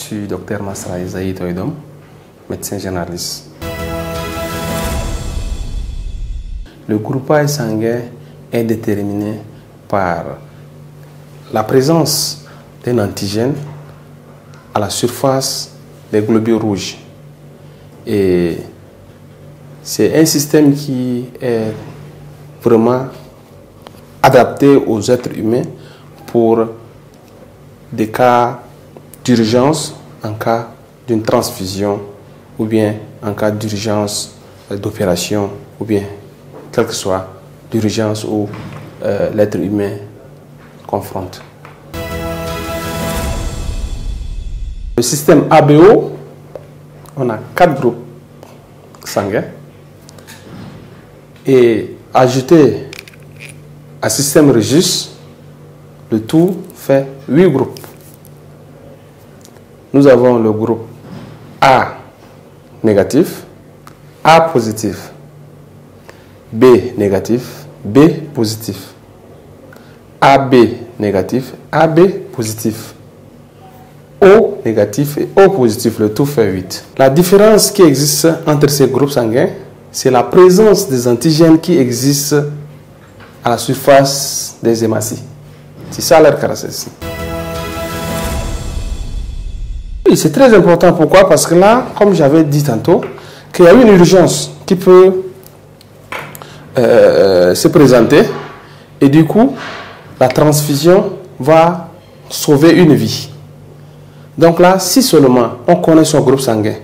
suis Dr Masra Isaïe Toydom, médecin généraliste. Le groupage sanguin est déterminé par la présence d'un antigène à la surface des globules rouges. Et c'est un système qui est vraiment adapté aux êtres humains pour des cas d'urgence en cas d'une transfusion ou bien en cas d'urgence d'opération ou bien quelle que soit l'urgence où l'être humain confronte. Le système ABO, on a 4 groupes sanguins et ajouté à système Régis, le tout fait 8 groupes. Nous avons le groupe A négatif, A positif, B négatif, B positif, AB négatif, AB positif, O négatif et O positif, le tout fait 8. La différence qui existe entre ces groupes sanguins, c'est la présence des antigènes qui existent à la surface des hématies. C'est ça leur caractéristique. Et c'est très important, pourquoi? Parce que là, comme j'avais dit tantôt, qu'il y a une urgence qui peut se présenter et du coup, la transfusion va sauver une vie. Donc là, si seulement on connaît son groupe sanguin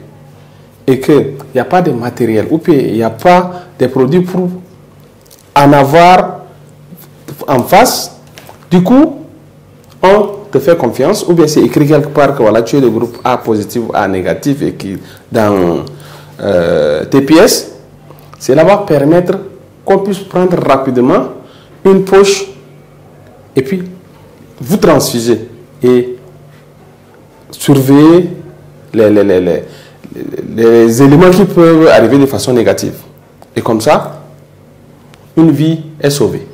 et qu'il n'y a pas de matériel ou il n'y a pas de produits pour en avoir en face, du coup, on te fait confiance ou bien c'est écrit quelque part que voilà, tu es de groupe A positif ou A négatif et qui dans tes pièces, cela va permettre qu'on puisse prendre rapidement une poche et puis vous transfuser et surveiller les éléments qui peuvent arriver de façon négative. Et comme ça, une vie est sauvée.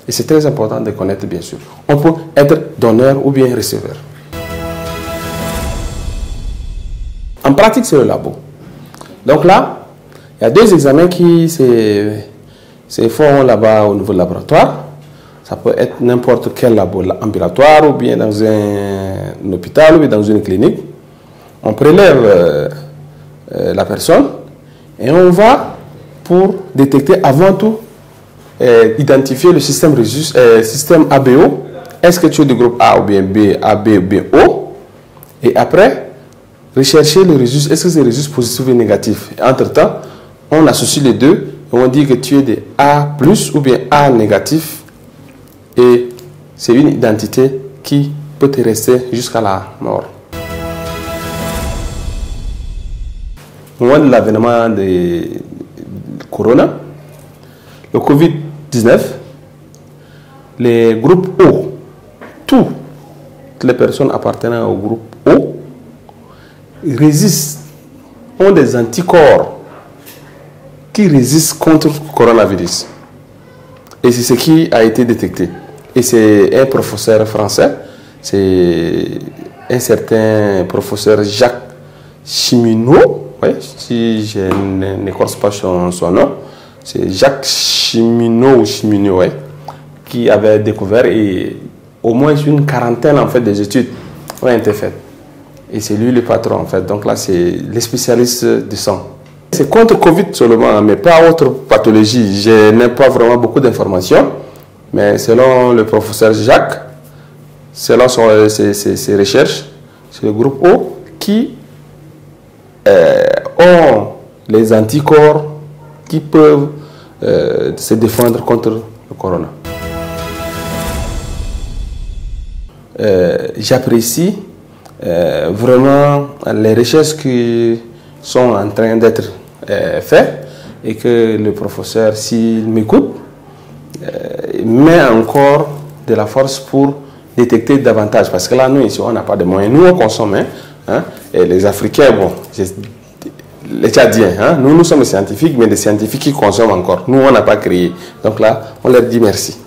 Et c'est très important de connaître, bien sûr. On peut être donneur ou bien receveur. En pratique, c'est le labo. Donc là, il y a 2 examens qui se font là-bas au niveau du laboratoire. Ça peut être n'importe quel labo, ambulatoire ou bien dans un hôpital ou bien dans une clinique. On prélève la personne et on va pour détecter avant tout identifier le système Régis, système ABO. Est-ce que tu es du groupe A ou bien B, AB ou bien O? Et après, rechercher le Régis. Est-ce que c'est Régis positif ou négatif? Entre-temps, on associe les deux et on dit que tu es de A+ ou bien A négatif. Et c'est une identité qui peut te rester jusqu'à la mort. Au moment de l'avènement de Corona, le Covid-19, les groupes O, toutes les personnes appartenant au groupe O, résistent, ont des anticorps qui résistent contre le coronavirus. Et c'est ce qui a été détecté. Et c'est un professeur français, c'est un certain professeur Jacques Chimino, ouais, si je n'écorce pas son nom, c'est Jacques Chimino ou Chimino, ouais, qui avait découvert et au moins une quarantaine en fait des études ont été faites. Et c'est lui le patron en fait. Donc là, c'est les spécialistes du sang. C'est contre Covid seulement, mais pas autre pathologie. Je n'ai pas vraiment beaucoup d'informations. Mais selon le professeur Jacques, selon ses recherches, c'est le groupe O qui ont les anticorps qui peuvent se défendre contre le corona. J'apprécie vraiment les recherches qui sont en train d'être faites et que le professeur, s'il m'écoute, met encore de la force pour détecter davantage. Parce que là, nous, ici, on n'a pas de moyens. Nous, on consomme. Hein, et les Africains, bon, les Tchadiens, hein, nous sommes des scientifiques, mais des scientifiques qui consomment encore. Nous, on n'a pas créé. Donc là, on leur dit merci.